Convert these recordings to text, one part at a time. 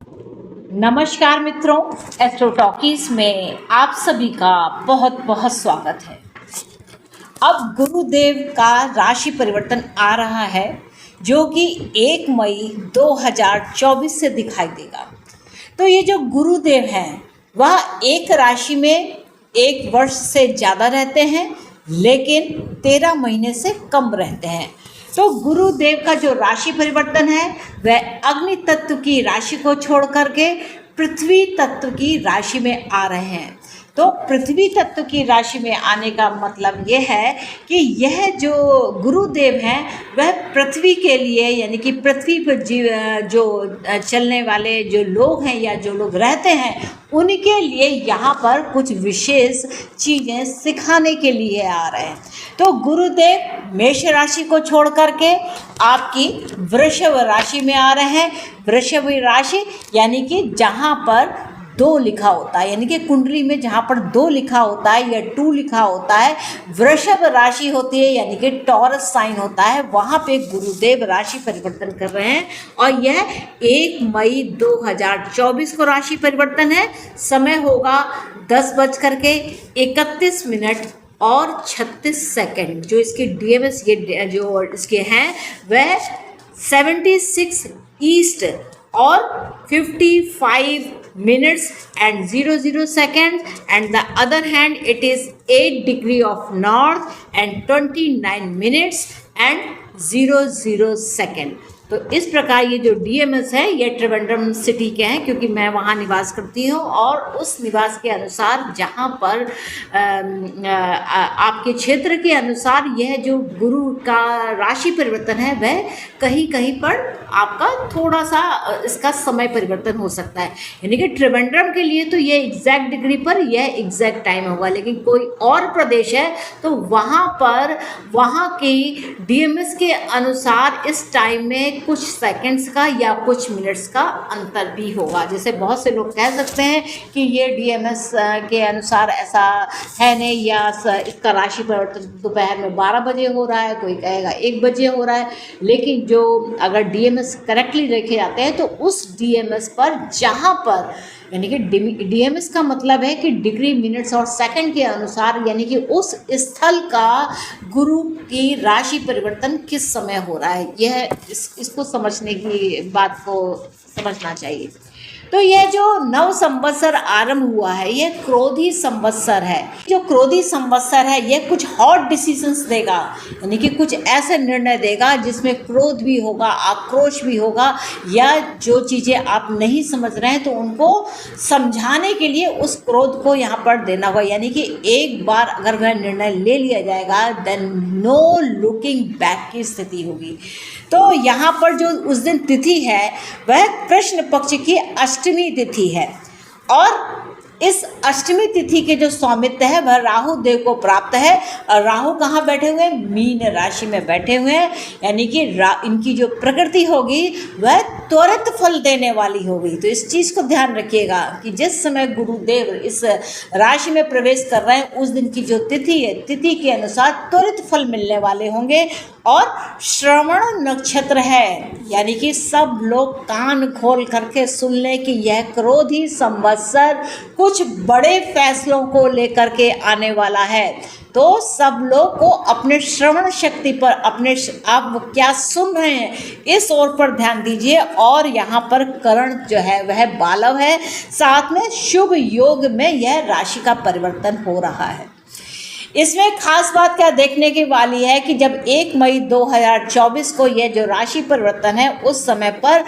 नमस्कार मित्रों, astro talkies में आप सभी का बहुत बहुत स्वागत है। अब गुरुदेव का राशि परिवर्तन आ रहा है जो कि 1 मई 2024 से दिखाई देगा। तो ये जो गुरुदेव हैं वह एक राशि में 1 वर्ष से ज़्यादा रहते हैं, लेकिन 13 महीने से कम रहते हैं। तो गुरुदेव का जो राशि परिवर्तन है वह अग्नि तत्व की राशि को छोड़ करके पृथ्वी तत्व की राशि में आ रहे हैं। तो पृथ्वी तत्व की राशि में आने का मतलब ये है कि यह जो गुरुदेव हैं वह पृथ्वी के लिए, यानी कि पृथ्वी पर जो चलने वाले जो लोग हैं या जो लोग रहते हैं उनके लिए यहाँ पर कुछ विशेष चीज़ें सिखाने के लिए आ रहे हैं। तो गुरुदेव मेष राशि को छोड़ करके आपकी वृषभ राशि में आ रहे हैं। वृषभ राशि यानी कि जहाँ पर 2 लिखा होता है, यानी कि कुंडली में जहाँ पर 2 लिखा होता है या 2 लिखा होता है, वृषभ राशि होती है, यानी कि टॉरस साइन होता है, वहाँ पे गुरुदेव राशि परिवर्तन कर रहे हैं। और यह 1 मई 2024 को राशि परिवर्तन है। समय होगा 10:31 और 36 सेकंड। जो इसके डीएमएस ये जो इसके हैं वह 76 ईस्ट और 55 minutes and 00 seconds, and the other hand it is 8 degree of north and 29 minutes and 00 second। तो इस प्रकार ये जो डीएमएस है ये त्रिवेंद्रम सिटी के हैं, क्योंकि मैं वहाँ निवास करती हूँ और उस निवास के अनुसार जहाँ पर आपके क्षेत्र के अनुसार यह जो गुरु का राशि परिवर्तन है वह कहीं कहीं पर आपका थोड़ा सा इसका समय परिवर्तन हो सकता है। यानी कि त्रिवेंद्रम के लिए तो ये एग्जैक्ट डिग्री पर यह एग्जैक्ट टाइम होगा, लेकिन कोई और प्रदेश है तो वहाँ पर वहाँ की डीएमएस के अनुसार इस टाइम में कुछ सेकंड्स का या कुछ मिनट्स का अंतर भी होगा। जैसे बहुत से लोग कह सकते हैं कि ये डीएमएस के अनुसार ऐसा है नहीं, या इसका राशि परिवर्तन दोपहर में 12 बजे हो रहा है, कोई कहेगा 1 बजे हो रहा है। लेकिन जो अगर डीएमएस करेक्टली रखे जाते हैं तो उस डीएमएस पर जहाँ पर, यानी कि डीएमएस का मतलब है कि डिग्री, मिनट्स और सेकंड के अनुसार, यानी कि उस स्थल का गुरु की राशि परिवर्तन किस समय हो रहा है, यह इसको समझने की बात को समझना चाहिए। तो यह जो नव संवत्सर आरंभ हुआ है यह क्रोधी संवत्सर है। जो क्रोधी संवत्सर है यह कुछ हॉट डिसीजंस देगा, यानी कि कुछ ऐसे निर्णय देगा जिसमें क्रोध भी होगा, आक्रोश भी होगा, या जो चीज़ें आप नहीं समझ रहे हैं तो उनको समझाने के लिए उस क्रोध को यहाँ पर देना होगा। यानी कि एक बार अगर वह निर्णय ले लिया जाएगा देन नो लुकिंग बैक की स्थिति होगी। तो यहाँ पर जो उस दिन तिथि है वह कृष्ण पक्ष की अष्टमी तिथि है, और इस अष्टमी तिथि के जो स्वामित्व है वह राहु देव को प्राप्त है। और राहु कहाँ बैठे हुए हैं? मीन राशि में बैठे हुए हैं, यानी कि इनकी जो प्रकृति होगी वह त्वरित फल देने वाली होगी। तो इस चीज़ को ध्यान रखिएगा कि जिस समय गुरुदेव इस राशि में प्रवेश कर रहे हैं उस दिन की जो तिथि है, तिथि के अनुसार त्वरित फल मिलने वाले होंगे। और श्रवण नक्षत्र है, यानी कि सब लोग कान खोल करके सुन लें कि यह क्रोधी संवत्सर कुछ बड़े फैसलों को लेकर के आने वाला है। तो सब लोग को अपने श्रवण शक्ति पर, अपने आप क्या सुन रहे हैं इस ओर पर ध्यान दीजिए। और यहाँ पर करण जो है वह बालव है, साथ में शुभ योग में यह राशि का परिवर्तन हो रहा है। इसमें खास बात क्या देखने की वाली है कि जब 1 मई 2024 को यह जो राशि परिवर्तन है उस समय पर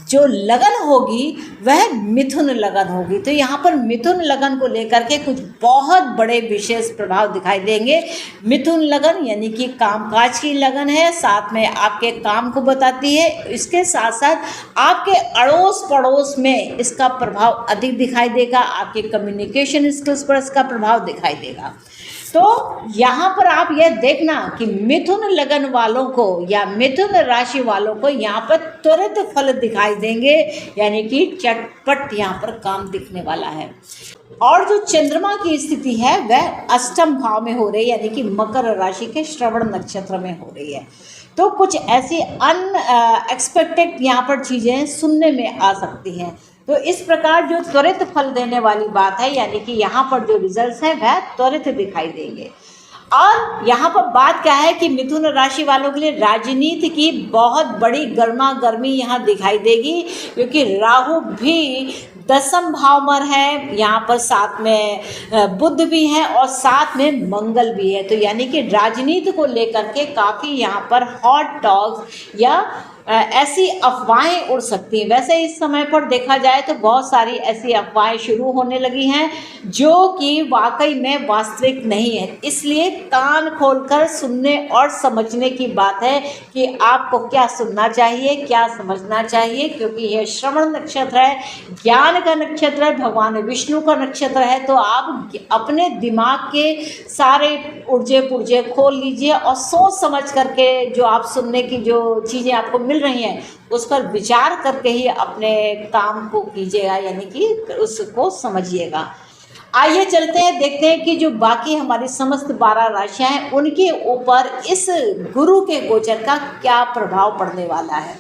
जो लगन होगी वह मिथुन लगन होगी। तो यहाँ पर मिथुन लगन को लेकर के कुछ बहुत बड़े विशेष प्रभाव दिखाई देंगे। मिथुन लगन यानी कि कामकाज की लगन है, साथ में आपके काम को बताती है। इसके साथ साथ आपके अड़ोस पड़ोस में इसका प्रभाव अधिक दिखाई देगा, आपके कम्युनिकेशन स्किल्स पर इसका प्रभाव दिखाई देगा। तो यहाँ पर आप यह देखना कि मिथुन लगन वालों को या मिथुन राशि वालों को यहाँ पर त्वरित फल दिखाई देंगे, यानी कि चटपट यहाँ पर काम दिखने वाला है। और जो चंद्रमा की स्थिति है वह अष्टम भाव में हो रही है, यानी कि मकर राशि के श्रवण नक्षत्र में हो रही है। तो कुछ ऐसी अनएक्सपेक्टेड यहाँ पर चीज़ें सुनने में आ सकती हैं। तो इस प्रकार जो त्वरित फल देने वाली बात है, यानी कि यहाँ पर जो रिजल्ट्स हैं वह त्वरित दिखाई देंगे। और यहाँ पर बात क्या है कि मिथुन राशि वालों के लिए राजनीति की बहुत बड़ी गर्मा गर्मी यहाँ दिखाई देगी, क्योंकि राहु भी 10म भाव में है, यहाँ पर साथ में बुध भी है और साथ में मंगल भी है। तो यानी कि राजनीति को लेकर के काफ़ी यहाँ पर हॉट टॉक्स या ऐसी अफवाहें उड़ सकती हैं। वैसे इस समय पर देखा जाए तो बहुत सारी ऐसी अफवाहें शुरू होने लगी हैं जो कि वाकई में वास्तविक नहीं है, इसलिए कान खोलकर सुनने और समझने की बात है कि आपको क्या सुनना चाहिए, क्या समझना चाहिए, क्योंकि यह श्रवण नक्षत्र है, ज्ञान का नक्षत्र है, भगवान विष्णु का नक्षत्र है। तो आप अपने दिमाग के सारे ऊर्जे पुर्जे खोल लीजिए और सोच समझ करके जो आप सुनने की जो चीज़ें आपको मिल रही हैं उस पर विचार करके ही अपने काम को कीजिएगा, यानी कि उसको समझिएगा। आइए चलते हैं, देखते हैं कि जो बाकी हमारी समस्त 12 राशियां हैं उनके ऊपर इस गुरु के गोचर का क्या प्रभाव पड़ने वाला है।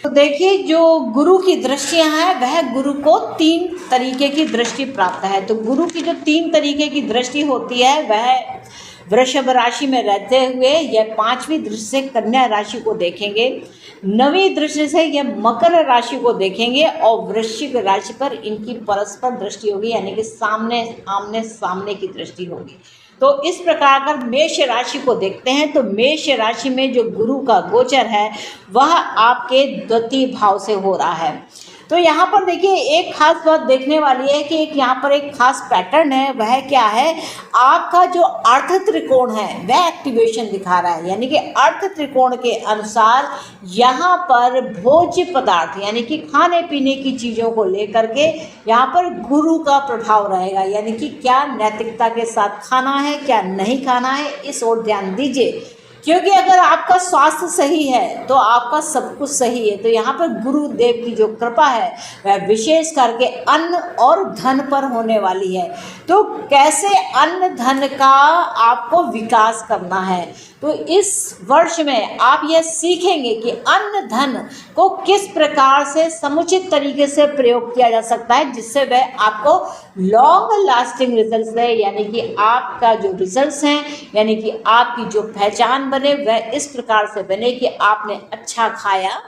तो देखिए, जो गुरु की दृष्टियां हैं वह गुरु को 3 तरीके की दृष्टि प्राप्त है। तो गुरु की जो 3 तरीके की दृष्टि होती है वह वृषभ राशि में रहते हुए यह 5वीं दृष्टि से कन्या राशि को देखेंगे, 9वीं दृष्टि से यह मकर राशि को देखेंगे और वृश्चिक राशि पर इनकी परस्पर दृष्टि होगी, यानी कि सामने आमने सामने की दृष्टि होगी। तो इस प्रकार अगर मेष राशि को देखते हैं तो मेष राशि में जो गुरु का गोचर है वह आपके द्वितीय भाव से हो रहा है। तो यहाँ पर देखिए, एक खास बात देखने वाली है कि यहाँ पर एक खास पैटर्न है, वह क्या है, आपका जो अर्थ त्रिकोण है वह एक्टिवेशन दिखा रहा है। यानी कि अर्थ त्रिकोण के अनुसार यहाँ पर भोज्य पदार्थ यानी कि खाने पीने की चीज़ों को लेकर के यहाँ पर गुरु का प्रभाव रहेगा, यानी कि क्या नैतिकता के साथ खाना है, क्या नहीं खाना है, इस ओर ध्यान दीजिए। क्योंकि अगर आपका स्वास्थ्य सही है तो आपका सब कुछ सही है। तो यहाँ पर गुरुदेव की जो कृपा है वह विशेष करके अन्न और धन पर होने वाली है। तो कैसे अन्न धन का आपको विकास करना है, तो इस वर्ष में आप यह सीखेंगे कि अन्न धन को किस प्रकार से समुचित तरीके से प्रयोग किया जा सकता है, जिससे वह आपको लॉन्ग लास्टिंग रिजल्ट्स दे, यानी कि आपका जो रिजल्ट्स हैं, यानी कि आपकी जो पहचान बने वह इस प्रकार से बने कि आपने अच्छा खाया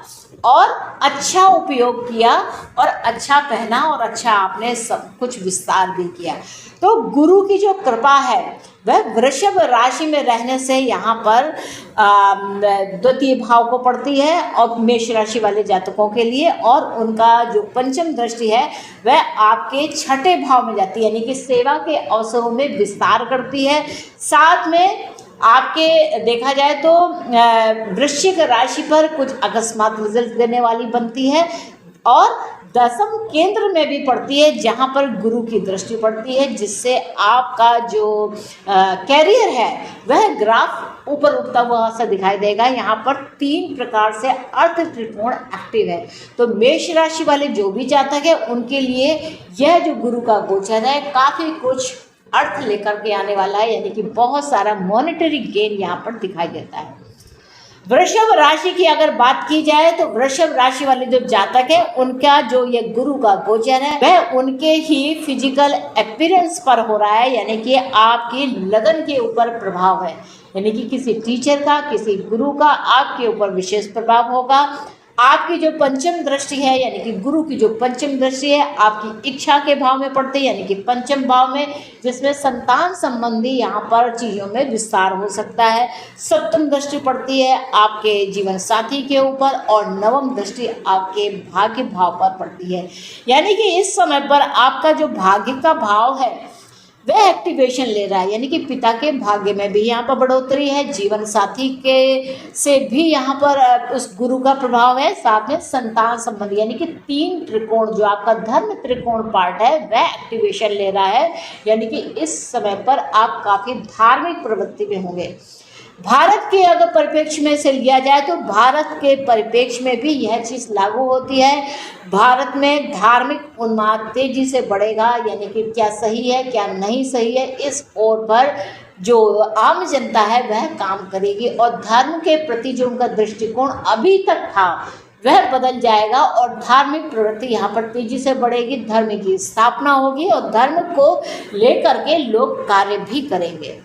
और अच्छा उपयोग किया और अच्छा पहना और अच्छा आपने सब कुछ विस्तार भी किया। तो गुरु की जो कृपा है वह वृषभ राशि में रहने से यहाँ पर द्वितीय भाव को पड़ती है और मेष राशि वाले जातकों के लिए, और उनका जो पंचम दृष्टि है वह आपके 6ठे भाव में जाती है, यानी कि सेवा के अवसरों में विस्तार करती है। साथ में आपके देखा जाए तो वृश्चिक राशि पर कुछ अकस्मात रिजल्ट देने वाली बनती है और 10म केंद्र में भी पड़ती है जहाँ पर गुरु की दृष्टि पड़ती है, जिससे आपका जो कैरियर है वह ग्राफ ऊपर उठता हुआ सा दिखाई देगा। यहाँ पर 3 प्रकार से अर्थ त्रिकोण एक्टिव है। तो मेष राशि वाले जो भी जातक है उनके लिए यह जो गुरु का गोचर है काफ़ी कुछ अर्थ लेकर के आने वाला है, यानी कि बहुत सारा मॉनेटरी गेन यहाँ पर दिखाई देता है। वृषभ राशि की अगर बात की जाए तो वृषभ राशि वाले जो जातक है उनका जो ये गुरु का गोचर है वह उनके ही फिजिकल अपीयरेंस पर हो रहा है, यानी कि आपकी लगन के ऊपर प्रभाव है, यानी कि किसी टीचर का, किसी गुरु का आपके ऊपर विशेष प्रभाव होगा। आपकी जो पंचम दृष्टि है, यानी कि गुरु की जो पंचम दृष्टि है आपकी इच्छा के भाव में पड़ती है, यानी कि पंचम भाव में, जिसमें संतान संबंधी यहाँ पर चीज़ों में विस्तार हो सकता है। सप्तम दृष्टि पड़ती है आपके जीवन साथी के ऊपर और नवम दृष्टि आपके भाग्य भाव पर पड़ती है, यानी कि इस समय पर आपका जो भाग्य का भाव है वह एक्टिवेशन ले रहा है, यानी कि पिता के भाग्य में भी यहाँ पर बढ़ोतरी है, जीवन साथी के से भी यहाँ पर उस गुरु का प्रभाव है, साथ में संतान संबंधी यानी कि 3 त्रिकोण जो आपका धर्म त्रिकोण पार्ट है वह एक्टिवेशन ले रहा है, यानी कि इस समय पर आप काफ़ी धार्मिक प्रवृत्ति में होंगे। भारत के अगर परिप्रेक्ष्य में से लिया जाए तो भारत के परिप्रेक्ष्य में भी यह चीज़ लागू होती है। भारत में धार्मिक उन्माद तेजी से बढ़ेगा, यानी कि क्या सही है क्या नहीं सही है इस ओर पर जो आम जनता है वह काम करेगी और धर्म के प्रति जो उनका दृष्टिकोण अभी तक था वह बदल जाएगा और धार्मिक प्रवृत्ति यहाँ पर तेजी से बढ़ेगी, धर्म की स्थापना होगी और धर्म को लेकर के लोग कार्य भी करेंगे।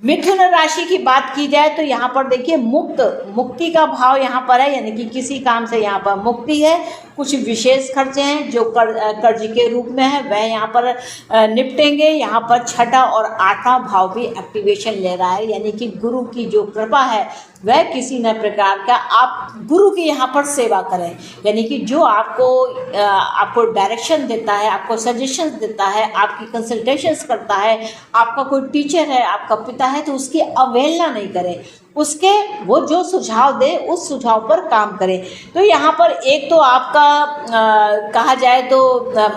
मिथुन राशि की बात की जाए तो यहाँ पर देखिए मुक्ति का भाव यहाँ पर है, यानी कि किसी काम से यहाँ पर मुक्ति है। कुछ विशेष खर्चे हैं जो कर्ज के रूप में है वह यहाँ पर निपटेंगे। यहाँ पर छठा और आठवां भाव भी एक्टिवेशन ले रहा है, यानी कि गुरु की जो कृपा है वह किसी न प्रकार का आप गुरु की यहाँ पर सेवा करें, यानी कि जो आपको डायरेक्शन देता है, आपको सजेशंस देता है, आपकी कंसल्टेशंस करता है, आपका कोई टीचर है, आपका पिता है, तो उसकी अवहेलना नहीं करें, उसके वो जो सुझाव दे उस सुझाव पर काम करें। तो यहाँ पर एक तो आपका कहा जाए तो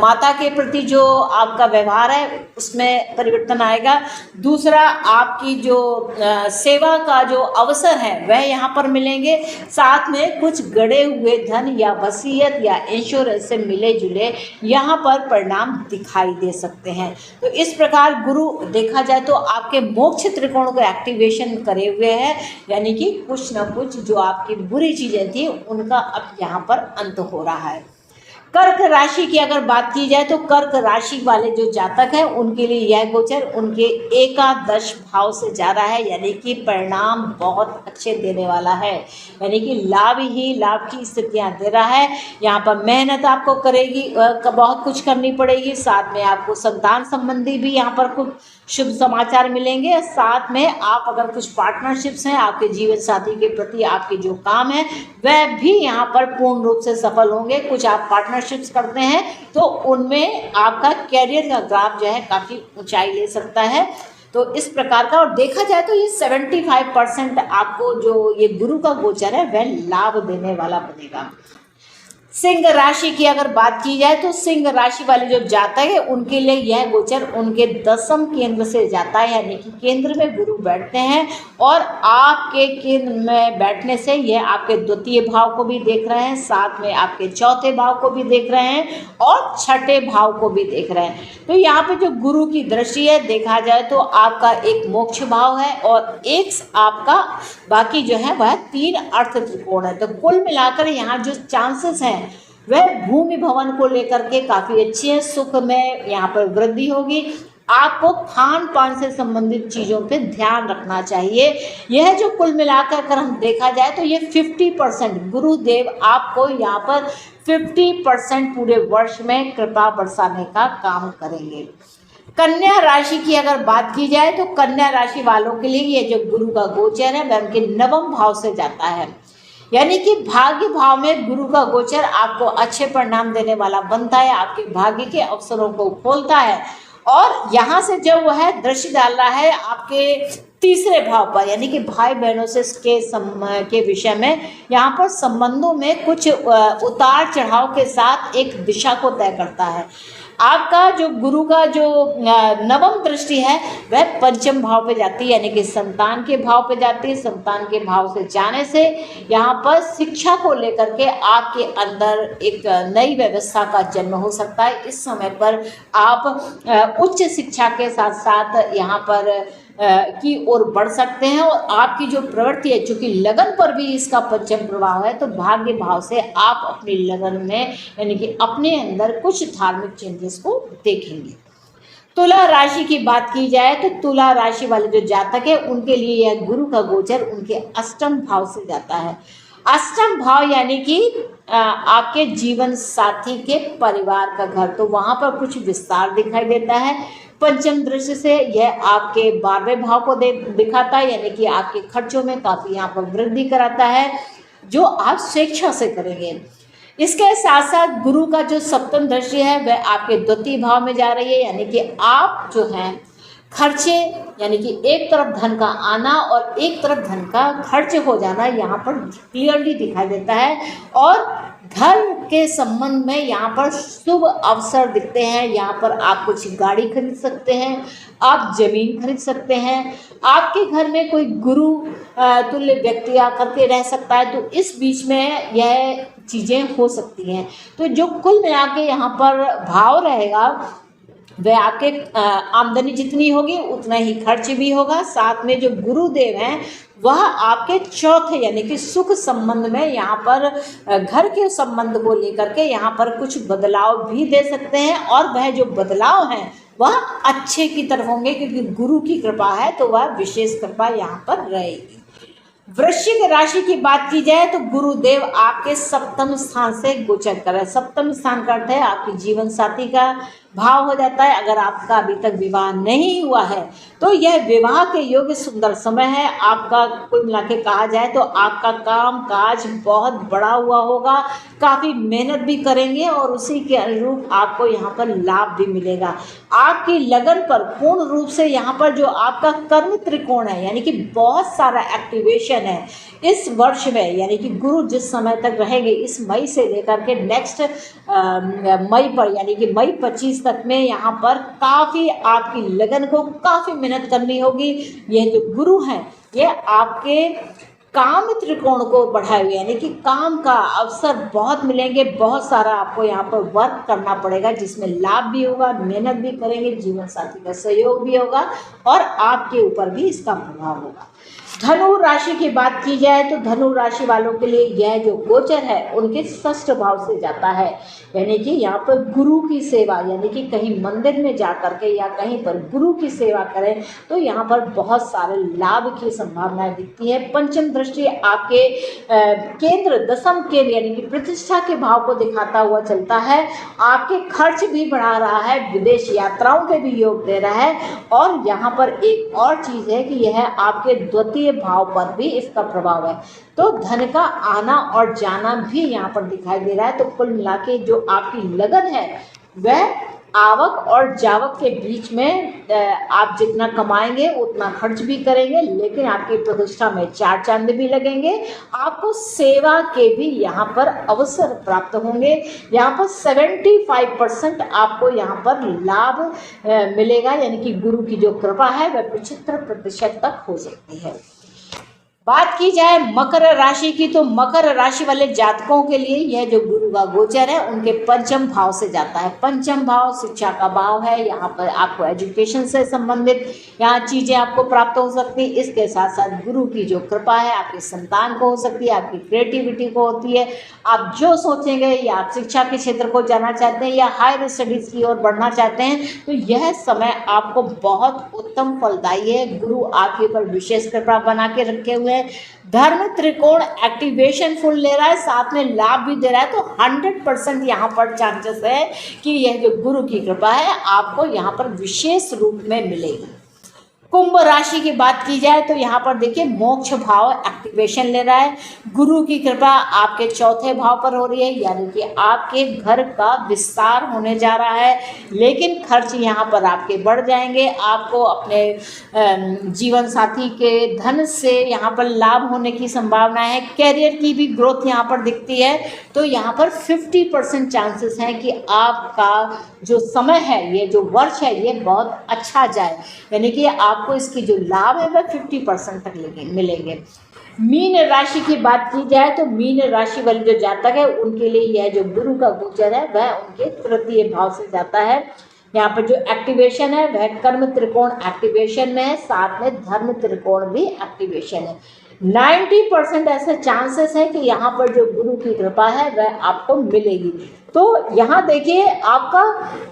माता के प्रति जो आपका व्यवहार है उसमें परिवर्तन आएगा। दूसरा, आपकी जो सेवा का जो अवसर है वह यहाँ पर मिलेंगे। साथ में कुछ गड़े हुए धन या वसीयत या इंश्योरेंस से मिले जुले यहाँ पर परिणाम दिखाई दे सकते हैं। तो इस प्रकार गुरु देखा जाए तो आपके मोक्ष त्रिकोण को एक्टिवेशन करे हुए है, यानी कि कुछ न कुछ जो आपकी बुरी चीजें थी उनका अब यहाँ पर अंत हो रहा है। कर्क राशि की अगर बात की जाए तो कर्क राशि वाले जो जातक हैं उनके लिए यह गोचर उनके एकादश भाव से जा रहा है, यानी कि परिणाम बहुत अच्छे देने वाला है, यानी कि लाभ ही लाभ की स्थितियां दे रहा है। यहाँ पर मेहनत आपको करेगी, बहुत कुछ करनी पड़ेगी। साथ में आपको संतान संबंधी भी यहाँ पर कुछ शुभ समाचार मिलेंगे। साथ में आप अगर कुछ पार्टनरशिप्स हैं, आपके जीवन साथी के प्रति आपके जो काम है वह भी यहाँ पर पूर्ण रूप से सफल होंगे। कुछ आप पार्टनरशिप्स करते हैं तो उनमें आपका कैरियर का ग्राफ जो है काफ़ी ऊंचाई ले सकता है। तो इस प्रकार का, और देखा जाए तो ये 75% आपको जो ये गुरु का गोचर है वह लाभ देने वाला बनेगा। सिंह राशि की अगर बात की जाए तो सिंह राशि वाले जो जातक है उनके लिए यह गोचर उनके दसम केंद्र से जाता है, यानी कि केंद्र में गुरु बैठते हैं और आपके केंद्र में बैठने से यह आपके द्वितीय भाव को भी देख रहे हैं, साथ में आपके चौथे भाव को भी देख रहे हैं और छठे भाव को भी देख रहे हैं। तो यहाँ पे जो गुरु की दृष्टि है देखा जाए तो आपका एक मोक्ष भाव है और एक आपका बाकी जो है वह 3 अर्थ त्रिकोण है। तो कुल मिलाकर यहाँ जो चांसेस हैं वह भूमि भवन को लेकर के काफ़ी अच्छी है। सुख में यहाँ पर वृद्धि होगी। आपको खान पान से संबंधित चीज़ों पे ध्यान रखना चाहिए। यह जो कुल मिलाकर अगर हम देखा जाए तो ये 50% गुरुदेव आपको यहाँ पर 50% पूरे वर्ष में कृपा बरसाने का काम करेंगे। कन्या राशि की अगर बात की जाए तो कन्या राशि वालों के लिए ये जो गुरु का गोचर है वह उनके नवम भाव से जाता है, यानी कि भाग्य भाव में गुरु का गोचर आपको अच्छे परिणाम देने वाला बनता है, आपके भाग्य के अवसरों को खोलता है। और यहाँ से जब वह दृष्टि डाल रहा है आपके तीसरे भाव पर, यानी कि भाई बहनों से के विषय में, यहाँ पर संबंधों में कुछ उतार चढ़ाव के साथ एक दिशा को तय करता है। आपका जो गुरु का जो नवम दृष्टि है वह पंचम भाव पे जाती है, यानी कि संतान के भाव पे जाती है। संतान के भाव से जाने से यहाँ पर शिक्षा को लेकर के आपके अंदर एक नई व्यवस्था का जन्म हो सकता है। इस समय पर आप उच्च शिक्षा के साथ साथ यहाँ पर की ओर बढ़ सकते हैं और आपकी जो प्रवृत्ति है, चूंकि लगन पर भी इसका पंचम प्रभाव है, तो भाग्य भाव से आप अपनी लगन में यानी कि अपने अंदर कुछ धार्मिक चेंजेस को देखेंगे। तुला राशि की बात की जाए तो तुला राशि वाले जो जातक है उनके लिए यह गुरु का गोचर उनके अष्टम भाव से जाता है। अष्टम भाव यानी कि आपके जीवन साथी के परिवार का घर, तो वहाँ पर कुछ विस्तार दिखाई देता है। पंचम दृष्टि से यह आपके 12वें भाव को दिखाता है, यानी कि आपके खर्चों में काफ़ी यहाँ पर वृद्धि कराता है जो आप स्वेच्छा से करेंगे। इसके साथ साथ गुरु का जो सप्तम दृष्टि है वह आपके द्वितीय भाव में जा रही है, यानी कि आप जो हैं खर्चे, यानी कि एक तरफ धन का आना और एक तरफ धन का खर्च हो जाना यहाँ पर क्लियरली दिखाई देता है। और घर के संबंध में यहाँ पर शुभ अवसर दिखते हैं। यहाँ पर आप कुछ गाड़ी खरीद सकते हैं, आप जमीन खरीद सकते हैं, आपके घर में कोई गुरु तुल्य व्यक्ति आकर के रह सकता है, तो इस बीच में यह चीज़ें हो सकती हैं। तो जो कुल मिला के यहाँ पर भाव रहेगा वह आपके आमदनी जितनी होगी उतना ही खर्च भी होगा। साथ में जो गुरुदेव हैं वह आपके चौथे यानी कि सुख संबंध में यहाँ पर घर के संबंध को लेकर के यहाँ पर कुछ बदलाव भी दे सकते हैं, और वह जो बदलाव हैं वह अच्छे की तरफ होंगे, क्योंकि गुरु की कृपा है तो वह विशेष कृपा यहाँ पर रहेगी। वृश्चिक राशि की बात की जाए तो गुरुदेव आपके सप्तम स्थान से गोचर कर रहे हैं। सप्तम स्थान का अर्थ है आपकी जीवन साथी का भाव हो जाता है। अगर आपका अभी तक विवाह नहीं हुआ है तो यह विवाह के योग्य सुंदर समय है। आपका कुल मिला के कहा जाए तो आपका काम काज बहुत बड़ा हुआ होगा, काफ़ी मेहनत भी करेंगे और उसी के अनुरूप आपको यहाँ पर लाभ भी मिलेगा। आपकी लगन पर पूर्ण रूप से यहाँ पर जो आपका कर्म त्रिकोण है यानी कि बहुत सारा एक्टिवेशन है इस वर्ष में, यानी कि गुरु जिस समय तक रहेंगे इस मई से लेकर के नेक्स्ट मई पर यानी कि मई 25 तक में यहाँ पर काफ़ी आपकी लगन को काफ़ी मेहनत करनी होगी। यह जो गुरु हैं ये आपके काम त्रिकोण को बढ़ाए हुए यानी कि काम का अवसर बहुत मिलेंगे, बहुत सारा आपको यहाँ पर वर्क करना पड़ेगा जिसमें लाभ भी होगा, मेहनत भी करेंगे, जीवन साथी का सहयोग भी होगा और आपके ऊपर भी इसका प्रभाव होगा। धनु राशि की बात की जाए तो धनु राशि वालों के लिए यह जो गोचर है उनके षष्ठ भाव से जाता है, यानी कि यहाँ पर गुरु की सेवा यानी कि कहीं मंदिर में जा करके या कहीं पर गुरु की सेवा करें तो यहाँ पर बहुत सारे लाभ की संभावनाएं दिखती है। पंचम दृष्टि आपके केंद्र दशम केंद्र यानी कि प्रतिष्ठा के भाव को दिखाता हुआ चलता है। आपके खर्च भी बढ़ा रहा है, विदेश यात्राओं के भी योग दे रहा है, और यहाँ पर एक और चीज़ है कि यह आपके द्वितीय भाव पर भी इसका प्रभाव है, तो धन का आना और जाना भी यहाँ पर दिखाई दे रहा है। तो कुल मिला के जो आपकी लगन है वह आवक और जावक के बीच में आप जितना कमाएंगे उतना खर्च भी करेंगे, लेकिन आपकी प्रतिष्ठा में चार चांद भी लगेंगे। आपको सेवा के भी यहाँ पर अवसर प्राप्त होंगे। यहाँ पर 75% आपको यहाँ पर लाभ मिलेगा, यानी कि गुरु की जो कृपा है वह 75% तक हो सकती है। बात की जाए मकर राशि की तो मकर राशि वाले जातकों के लिए यह जो गुरु का गोचर है उनके पंचम भाव से जाता है। पंचम भाव शिक्षा का भाव है, यहाँ पर आपको एजुकेशन से संबंधित यहाँ चीज़ें आपको प्राप्त हो सकती है। इसके साथ साथ गुरु की जो कृपा है आपकी संतान को हो सकती है, आपकी क्रिएटिविटी को होती है। आप जो सोचेंगे या आप शिक्षा के क्षेत्र को जाना चाहते हैं या हायर स्टडीज़ की ओर बढ़ना चाहते हैं तो यह समय आपको बहुत उत्तम फलदायी है। गुरु आपके ऊपर विशेष कृपा बना के रखे हुए हैं। धर्म त्रिकोण एक्टिवेशन फुल ले रहा है, साथ में लाभ भी दे रहा है, तो 100% यहाँ पर चांसेस है कि यह जो गुरु की कृपा है आपको यहाँ पर विशेष रूप में मिलेगी। कुंभ राशि की बात की जाए तो यहाँ पर देखिए मोक्ष भाव एक्टिवेशन ले रहा है। गुरु की कृपा आपके चौथे भाव पर हो रही है, यानी कि आपके घर का विस्तार होने जा रहा है, लेकिन खर्च यहाँ पर आपके बढ़ जाएंगे। आपको अपने जीवन साथी के धन से यहाँ पर लाभ होने की संभावना है। कैरियर की भी ग्रोथ यहाँ पर दिखती है, तो यहाँ पर 50% चांसेस हैं कि आपका जो समय है, ये जो वर्ष है, ये बहुत अच्छा जाए, यानी कि आपको इसकी जो लाभ है वह 50% तक मिलेंगे। मीन राशि की बात की जाए तो मीन राशि वाले जो जातक है उनके लिए यह जो गुरु का गोचर है वह उनके तृतीय भाव से जाता है। यहाँ पर जो एक्टिवेशन है वह कर्म त्रिकोण एक्टिवेशन में है, साथ में धर्म त्रिकोण भी एक्टिवेशन है। 90% ऐसे चांसेस है कि यहाँ पर जो गुरु की कृपा है वह आपको मिलेगी। तो यहाँ देखिए आपका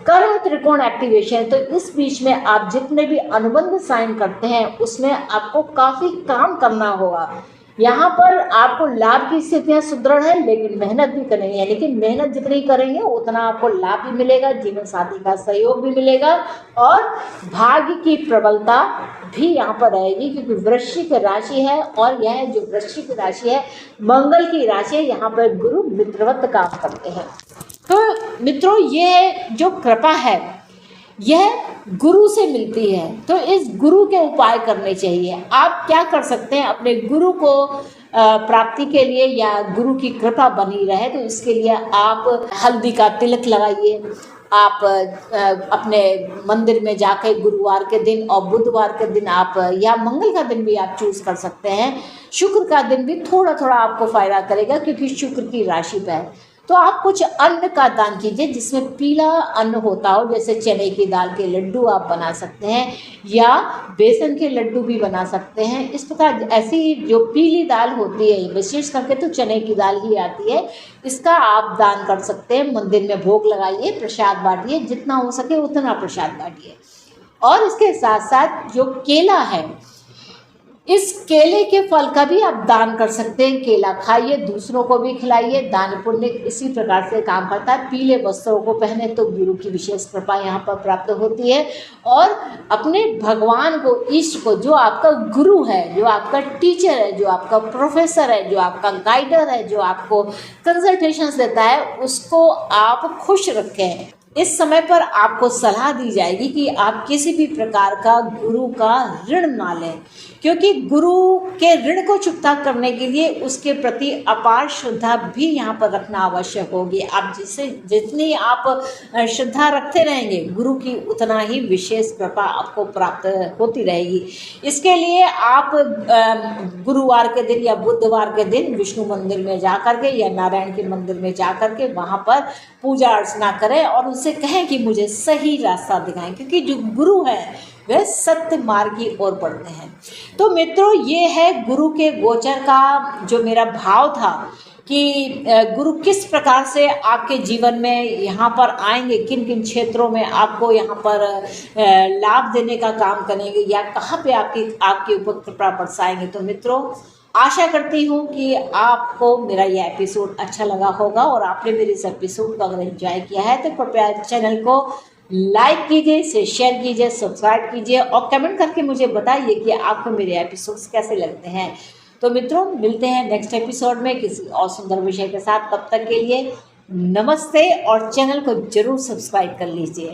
कर्म त्रिकोण एक्टिवेशन, तो इस बीच में आप जितने भी अनुबंध साइन करते हैं उसमें आपको काफ़ी काम करना होगा। यहाँ पर आपको लाभ की स्थितियाँ सुदृढ़ है, लेकिन मेहनत भी करेंगे, यानी कि मेहनत जितनी करेंगे उतना आपको लाभ भी मिलेगा, जीवन साथी का सहयोग भी मिलेगा और भाग्य की प्रबलता भी यहाँ पर रहेगी, क्योंकि वृश्चिक राशि है और यह जो वृश्चिक राशि है मंगल की राशि है। यहाँ पर गुरु मित्रवत काम करते हैं। तो मित्रों, ये जो कृपा है यह गुरु से मिलती है, तो इस गुरु के उपाय करने चाहिए। आप क्या कर सकते हैं अपने गुरु को प्राप्ति के लिए या गुरु की कृपा बनी रहे, तो इसके लिए आप हल्दी का तिलक लगाइए। आप अपने मंदिर में जाकर गुरुवार के दिन और बुधवार के दिन आप या मंगल का दिन भी आप चूज़ कर सकते हैं। शुक्र का दिन भी थोड़ा थोड़ा आपको फ़ायदा करेगा, क्योंकि शुक्र की राशि पर है। तो आप कुछ अन्न का दान कीजिए जिसमें पीला अन्न होता हो, जैसे चने की दाल के लड्डू आप बना सकते हैं या बेसन के लड्डू भी बना सकते हैं। इस प्रकार ऐसी जो पीली दाल होती है, विशेष करके तो चने की दाल ही आती है, इसका आप दान कर सकते हैं। मंदिर में भोग लगाइए, प्रसाद बांटिए, जितना हो सके उतना प्रसाद बांटिए। और इसके साथ साथ जो केला है, इस केले के फल का भी आप दान कर सकते हैं। केला खाइए, दूसरों को भी खिलाइए। दान पुण्य इसी प्रकार से काम करता है। पीले वस्त्रों को पहने तो गुरु की विशेष कृपा यहाँ पर प्राप्त होती है। और अपने भगवान को, इष्ट को, जो आपका गुरु है, जो आपका टीचर है, जो आपका प्रोफेसर है, जो आपका गाइडर है, जो आपको कंसल्टेशंस देता है, उसको आप खुश रखें। इस समय पर आपको सलाह दी जाएगी कि आप किसी भी प्रकार का गुरु का ऋण ना लें, क्योंकि गुरु के ऋण को चुकता करने के लिए उसके प्रति अपार श्रद्धा भी यहाँ पर रखना आवश्यक होगी। आप जितनी आप श्रद्धा रखते रहेंगे, गुरु की उतना ही विशेष कृपा आपको प्राप्त होती रहेगी। इसके लिए आप गुरुवार के दिन या बुधवार के दिन विष्णु मंदिर में जा कर के या नारायण के मंदिर में जा कर के वहाँ पर पूजा अर्चना करें और उनसे कहें कि मुझे सही रास्ता दिखाएं, क्योंकि जो गुरु है वह सत्य मार्ग की ओर बढ़ते हैं। तो मित्रों, ये है गुरु के गोचर का जो मेरा भाव था कि गुरु किस प्रकार से आपके जीवन में यहाँ पर आएंगे, किन किन क्षेत्रों में आपको यहाँ पर लाभ देने का काम करेंगे या कहाँ पे आपके ऊपर कृपा बरसाएंगे। तो मित्रों, आशा करती हूँ कि आपको मेरा यह एपिसोड अच्छा लगा होगा और आपने मेरे इस एपिसोड को अगर एंजॉय किया है तो कृपया चैनल को लाइक कीजिए, इसे शेयर कीजिए, सब्सक्राइब कीजिए और कमेंट करके मुझे बताइए कि आपको मेरे एपिसोड्स कैसे लगते हैं। तो मित्रों, मिलते हैं नेक्स्ट एपिसोड में किसी और सुंदर विषय के साथ। तब तक के लिए नमस्ते और चैनल को जरूर सब्सक्राइब कर लीजिए।